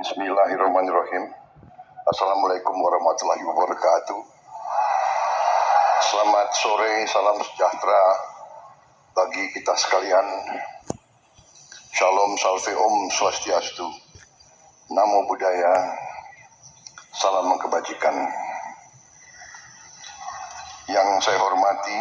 Bismillahirrahmanirrahim. Assalamualaikum warahmatullahi wabarakatuh. Selamat sore, salam sejahtera bagi kita sekalian. Shalom, salve, om, swastiastu. Namo Buddhaya, salam kebajikan. Yang saya hormati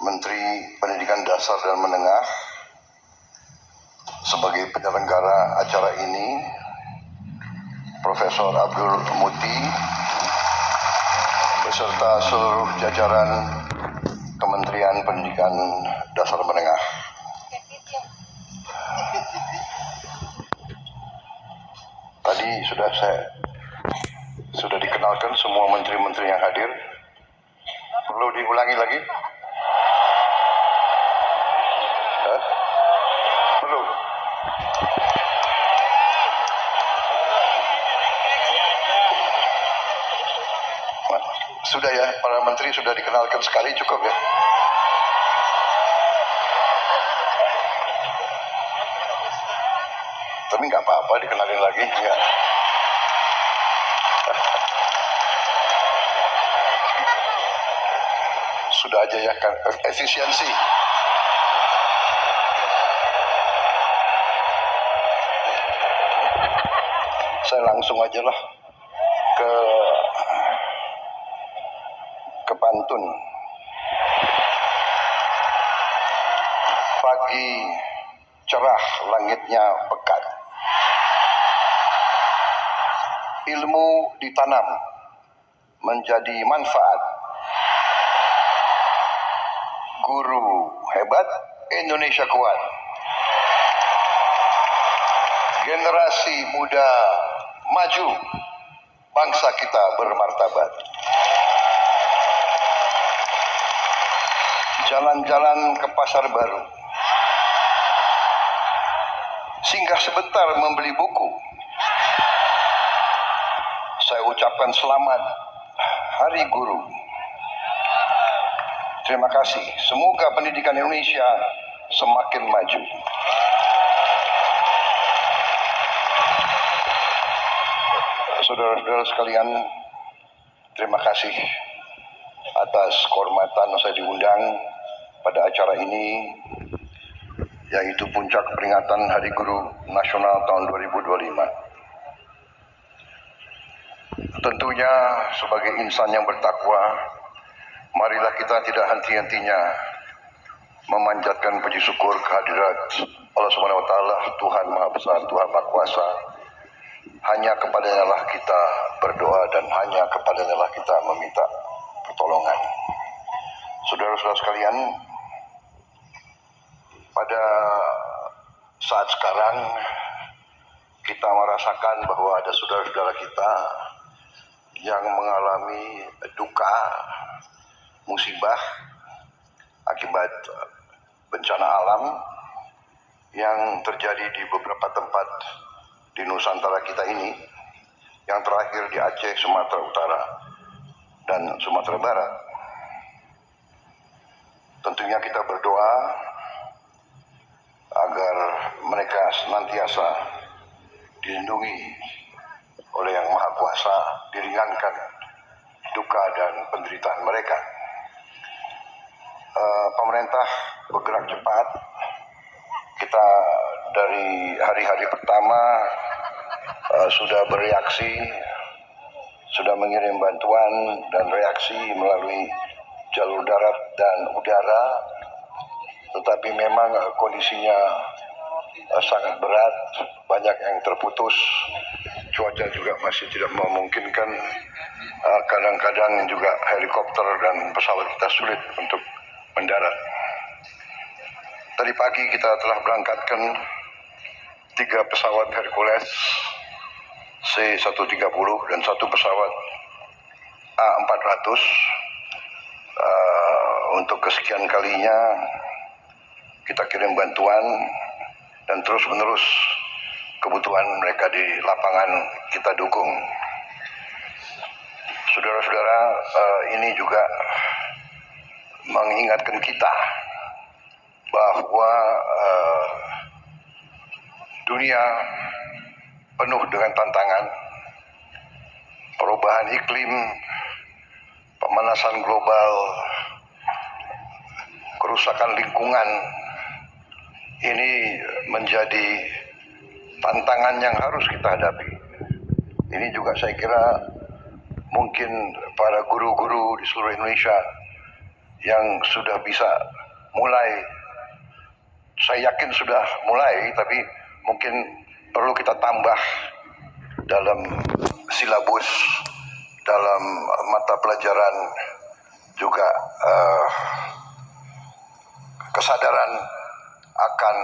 Menteri Pendidikan Dasar dan Menengah sebagai penyelenggara acara ini, Profesor Abdul Muti beserta seluruh jajaran Kementerian Pendidikan Dasar Menengah. Tadi sudah dikenalkan semua menteri-menteri yang hadir. Perlu diulangi lagi? Perlu. Sudah ya, para menteri sudah dikenalkan sekali, cukup ya. Tapi nggak apa-apa dikenalin lagi ya. Sudah aja ya, kan efisiensi. Saya langsung aja lah ke pantun. Pagi cerah, langitnya pekat. Ilmu ditanam menjadi manfaat. Guru hebat, Indonesia kuat. Generasi muda maju, bangsa kita bermartabat. Jalan-jalan ke pasar baru, singgah sebentar membeli buku. Saya ucapkan selamat Hari Guru. Terima kasih. Semoga pendidikan Indonesia semakin maju. Saudara-saudara sekalian, terima kasih atas kehormatan saya diundang pada acara ini, yaitu puncak peringatan Hari Guru Nasional tahun 2025. Tentunya sebagai insan yang bertakwa, marilah kita tidak henti-hentinya memanjatkan puji syukur kehadirat Allah Subhanahu wa taala, Tuhan Maha Besar, Tuhan Maha Kuasa. Hanya kepadanya lah kita berdoa dan hanya kepadanya lah kita meminta pertolongan. Saudara-saudara sekalian, pada saat sekarang kita merasakan bahwa ada saudara-saudara kita yang mengalami duka, musibah akibat bencana alam yang terjadi di beberapa tempat di Nusantara kita ini, yang terakhir di Aceh, Sumatera Utara, dan Sumatera Barat. Tentunya kita berdoa agar mereka senantiasa dilindungi oleh Yang Maha Kuasa, diringankan duka dan penderitaan mereka. Pemerintah bergerak cepat. Kita dari hari-hari pertama sudah bereaksi, sudah mengirim bantuan dan reaksi melalui jalur darat dan udara, tetapi memang kondisinya sangat berat, banyak yang terputus, cuaca juga masih tidak memungkinkan, kadang-kadang juga helikopter dan pesawat kita sulit untuk mendarat. Tadi pagi kita telah berangkatkan 3 pesawat Hercules C-130 dan 1 pesawat A-400. Untuk kesekian kalinya kita kirim bantuan dan terus-menerus kebutuhan mereka di lapangan kita dukung. Saudara-saudara, ini juga mengingatkan kita bahwa dunia penuh dengan tantangan, perubahan iklim, pemanasan global, kerusakan lingkungan. Ini menjadi tantangan yang harus kita hadapi. Ini juga saya kira mungkin para guru-guru di seluruh Indonesia yang sudah bisa mulai, saya yakin sudah mulai, tapi mungkin perlu kita tambah dalam silabus, dalam mata pelajaran, juga kesadaran akan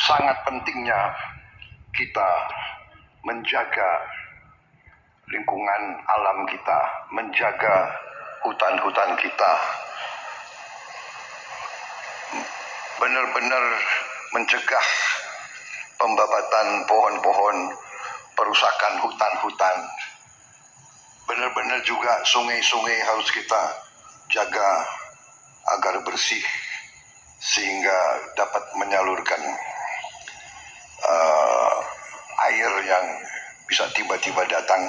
sangat pentingnya kita menjaga lingkungan alam kita, menjaga hutan-hutan kita, benar-benar mencegah pembabatan pohon-pohon, perusakan hutan-hutan. Benar-benar juga sungai-sungai harus kita jaga agar bersih sehingga dapat menyalurkan air yang bisa tiba-tiba datang.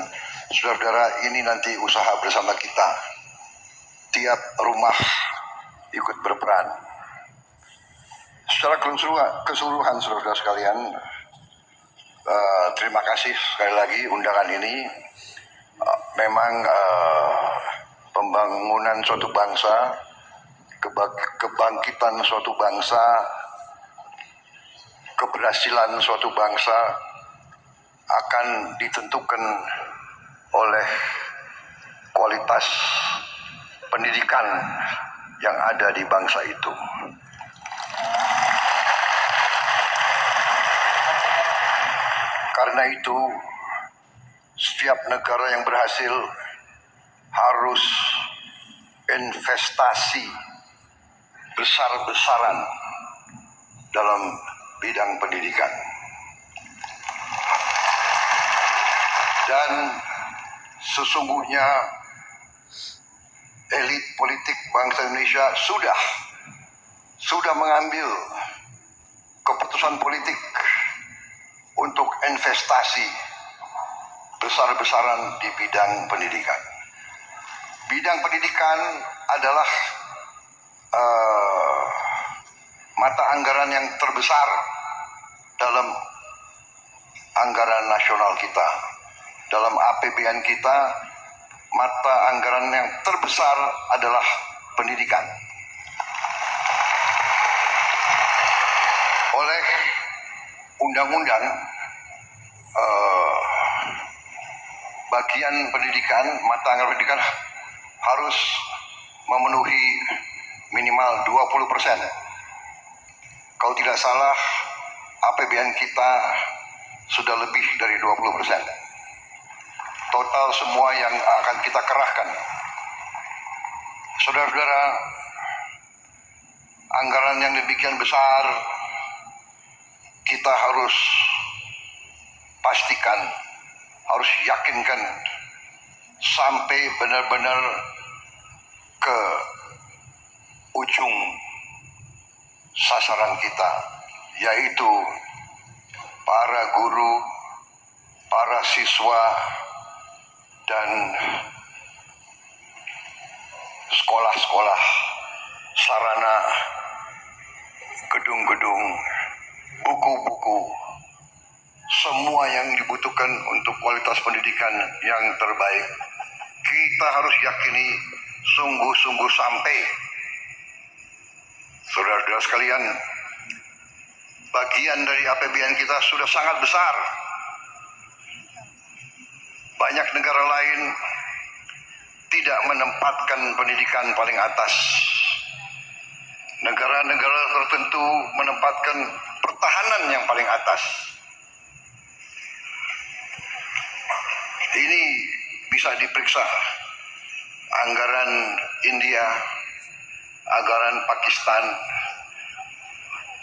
Saudara-saudara, ini nanti usaha bersama kita. Tiap rumah ikut berperan. Secara keseluruhan saudara-saudara sekalian, terima kasih sekali lagi undangan ini. Memang pembangunan suatu bangsa, kebangkitan suatu bangsa, keberhasilan suatu bangsa akan ditentukan oleh kualitas pendidikan yang ada di bangsa itu. Karena itu, setiap negara yang berhasil harus investasi besar-besaran dalam bidang pendidikan. Dan sesungguhnya elit politik bangsa Indonesia sudah mengambil keputusan politik untuk investasi besar-besaran di bidang pendidikan. Bidang pendidikan adalah mata anggaran yang terbesar dalam anggaran nasional kita. Dalam APBN kita, mata anggaran yang terbesar adalah pendidikan. Oleh undang-undang, bagian pendidikan, mata anggaran pendidikan harus memenuhi minimal 20%. Kalau tidak salah, APBN kita sudah lebih dari 20%. Total semua yang akan kita kerahkan. Saudara-saudara, anggaran yang demikian besar, kita harus pastikan, harus yakinkan sampai benar-benar ke ujung sasaran kita, yaitu para guru, para siswa, dan sekolah-sekolah, sarana, gedung-gedung, buku-buku, semua yang dibutuhkan untuk kualitas pendidikan yang terbaik. Kita harus yakini sungguh-sungguh sampai. Saudara-saudara sekalian, bagian dari APBN kita sudah sangat besar. Banyak negara lain tidak menempatkan pendidikan paling atas. Negara-negara tertentu menempatkan pertahanan yang paling atas. Ini bisa diperiksa. Anggaran India, anggaran Pakistan,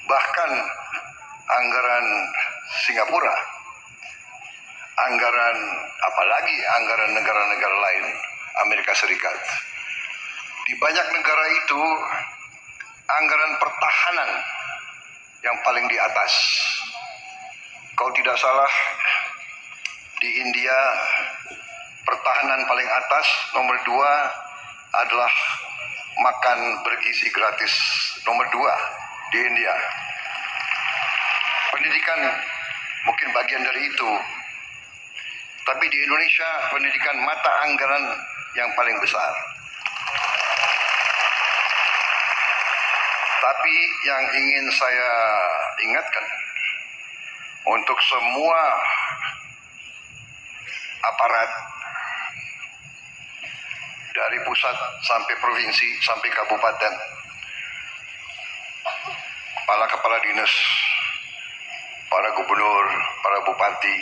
bahkan anggaran Singapura, anggaran apalagi anggaran negara-negara lain, Amerika Serikat. Di banyak negara itu, anggaran pertahanan yang paling di atas. Kalau tidak salah, di India pertahanan paling atas, nomor 2 adalah makan bergizi gratis, nomor 2 di India. Pendidikan mungkin bagian dari itu, tapi di Indonesia pendidikan mata anggaran yang paling besar. Tapi yang ingin saya ingatkan untuk semua aparat dari pusat sampai provinsi sampai kabupaten, kepala dinas, para gubernur, para bupati,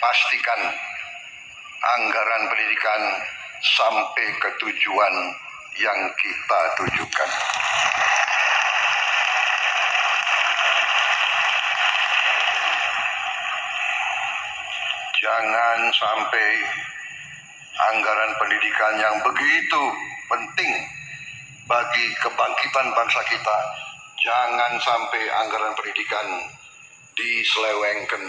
pastikan anggaran pendidikan sampai ke tujuan yang kita tujukan. Jangan sampai anggaran pendidikan yang begitu penting bagi kebangkitan bangsa kita, jangan sampai anggaran pendidikan diselewengkan.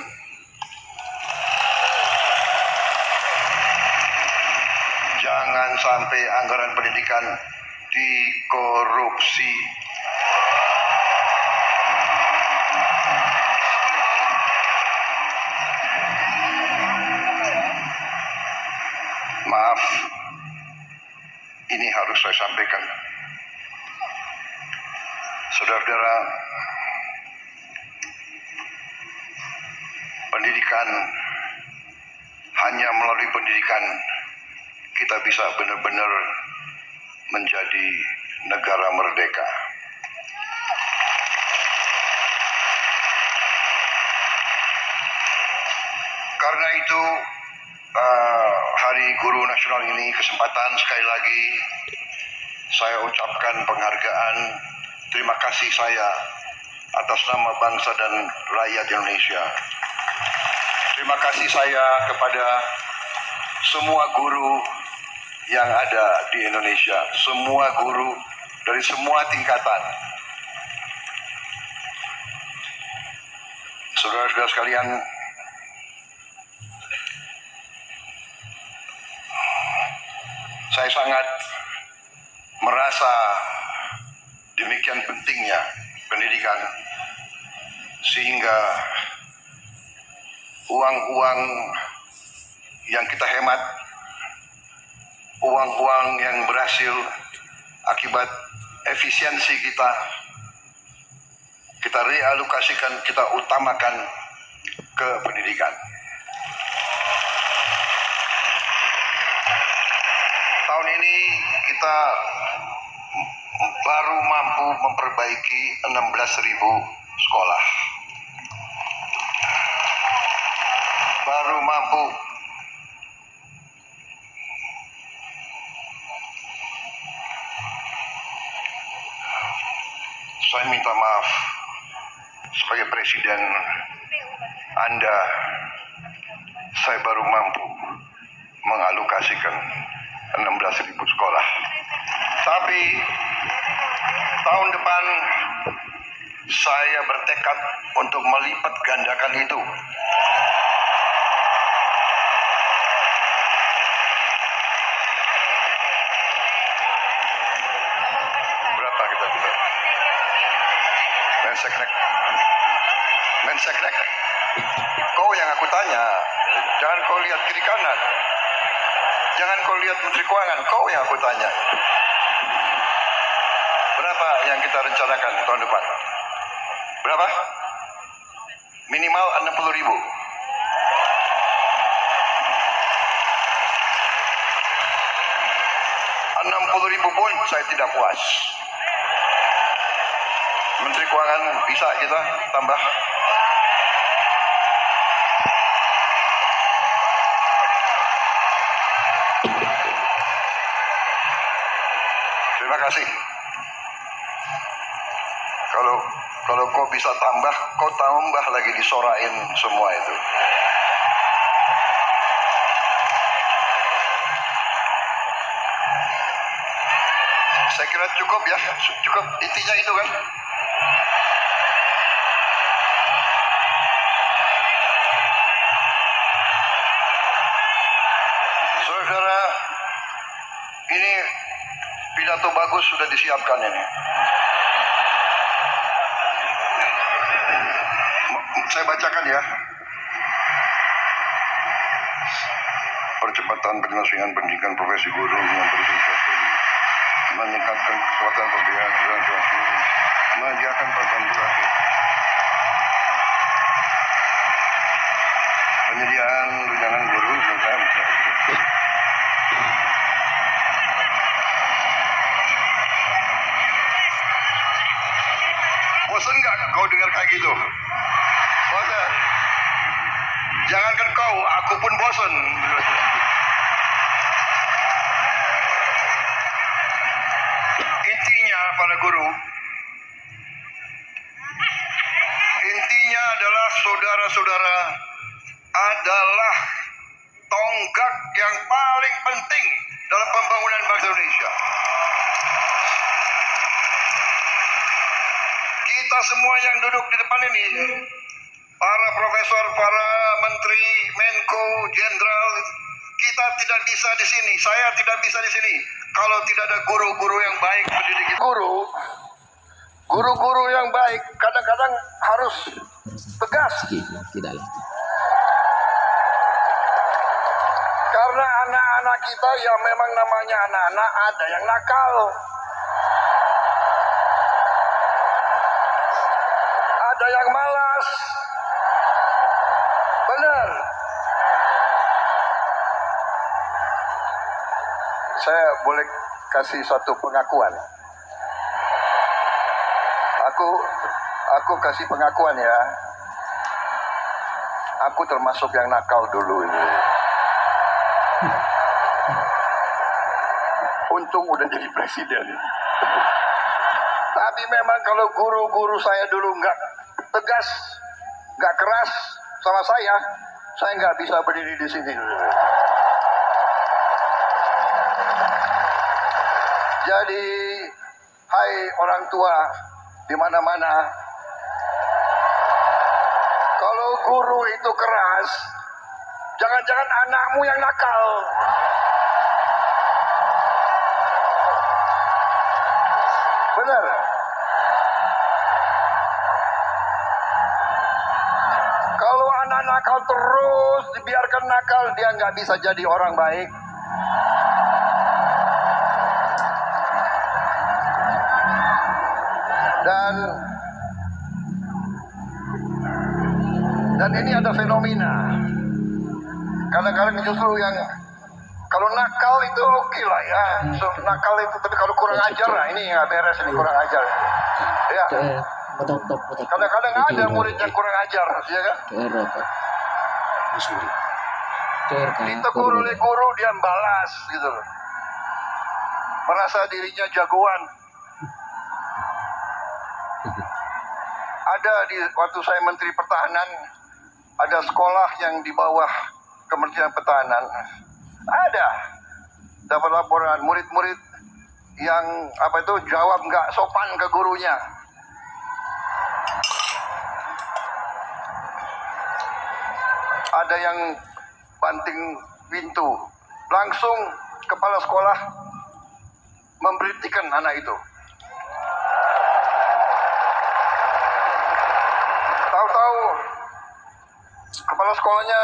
Jangan sampai anggaran pendidikan dikorupsi. Maaf, ini harus saya sampaikan. Saudara-saudara, pendidikan, hanya melalui pendidikan kita bisa benar-benar menjadi negara merdeka. Karena itu, Hari Guru Nasional ini kesempatan sekali lagi saya ucapkan penghargaan, terima kasih saya atas nama bangsa dan rakyat Indonesia. Terima kasih saya kepada semua guru yang ada di Indonesia, semua guru dari semua tingkatan. Saudara-saudara sekalian, saya sangat merasa demikian pentingnya pendidikan, sehingga uang-uang yang kita hemat, uang-uang yang berhasil akibat efisiensi kita realokasikan, kita utamakan ke pendidikan. Tahun ini kita baru mampu memperbaiki 16.000 sekolah. Baru mampu. Saya minta maaf sebagai presiden Anda, saya baru mampu mengalokasikan 16.000 sekolah. Tapi tahun depan saya bertekad untuk melipat gandakan itu. Berapa kita bisa? Menseknek. Kau yang aku tanya, jangan kau lihat kiri kanan. Jangan kau lihat Menteri Keuangan, kau yang aku tanya. Berapa yang kita rencanakan tahun depan? Berapa? Minimal 60.000. 60.000 pun saya tidak puas. Menteri Keuangan bisa kita tambah. Terima kasih. Kalau kau bisa tambah, kau tambah lagi disorain semua itu. Saya kira cukup ya, cukup intinya itu kan. Saudara, ini pidato bagus sudah disiapkan ini. Saya bacakan ya. Percepatan penyelesaian pendidikan profesi guru dengan meningkatkan kekuatan pembelajaran menyediakan perbantuan penyediaan tunjangan guru bosan nggak kau dengar kayak gitu? Bosan? Jangankan kau, aku pun bosan. Intinya para guru, intinya adalah saudara-saudara adalah tonggak yang paling penting dalam pembangunan bangsa Indonesia. Kita semua yang duduk di depan ini, para profesor, para menteri, menko, jenderal, kita tidak bisa di sini. Saya tidak bisa di sini kalau tidak ada guru-guru yang baik pendidik. Guru-guru yang baik kadang-kadang harus tegas. Tidak lagi. Karena anak-anak kita yang memang namanya anak-anak ada yang nakal. Ada yang malas. Benar. Saya boleh kasih satu pengakuan. Aku kasih pengakuan ya. Aku termasuk yang nakal dulu ini. Untung udah jadi presiden. Tapi memang kalau guru-guru saya dulu nggak tegas, nggak keras sama saya nggak bisa berdiri di sini. Jadi, hai orang tua di mana-mana, kalau guru itu keras, jangan-jangan anakmu yang nakal. Benar. Kalau anak nakal terus dibiarkan nakal, dia nggak bisa jadi orang baik. Dan ini ada fenomena. Kadang-kadang justru yang kalau nakal itu oke lah ya. So, nakal itu, tapi kalau kurang ajar lah ini nggak beres, ini kurang ajar. Ya. Kadang-kadang ada murid yang kurang ajar, ya kan? Ditegur oleh guru dia balas gitu loh. Merasa dirinya jagoan. Ada di waktu saya Menteri Pertahanan, ada sekolah yang di bawah Kementerian Pertahanan. Ada dapat laporan murid-murid yang jawab nggak sopan ke gurunya. Ada yang banting pintu, langsung kepala sekolah memberhentikan anak itu. Tahu-tahu kepala sekolahnya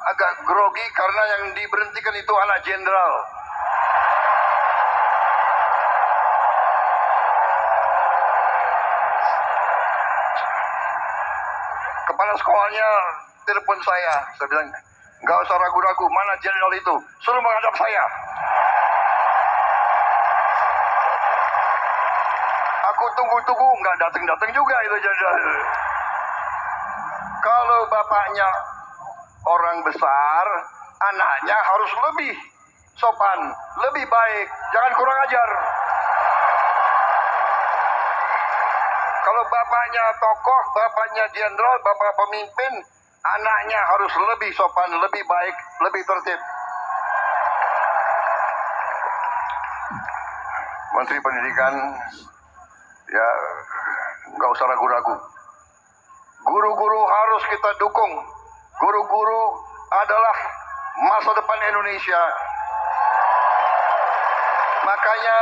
agak grogi karena yang diberhentikan itu anak jenderal. Kepala sekolahnya telepon saya bilang, nggak usah ragu-ragu, mana jenderal itu, suruh menghadap saya. Aku tunggu-tunggu, nggak datang-datang juga itu jenderal. Kalau bapaknya orang besar, anaknya harus lebih sopan, lebih baik, jangan kurang ajar. Kalau bapaknya tokoh, bapaknya jenderal, bapak pemimpin, anaknya harus lebih sopan, lebih baik, lebih tertib. Menteri Pendidikan, ya nggak usah ragu-ragu. Guru-guru harus kita dukung. Guru-guru adalah masa depan Indonesia. Makanya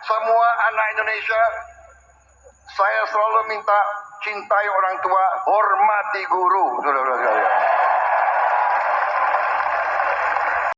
semua anak Indonesia, saya selalu minta cintai orang tua, hormati guru. Saudara-saudara.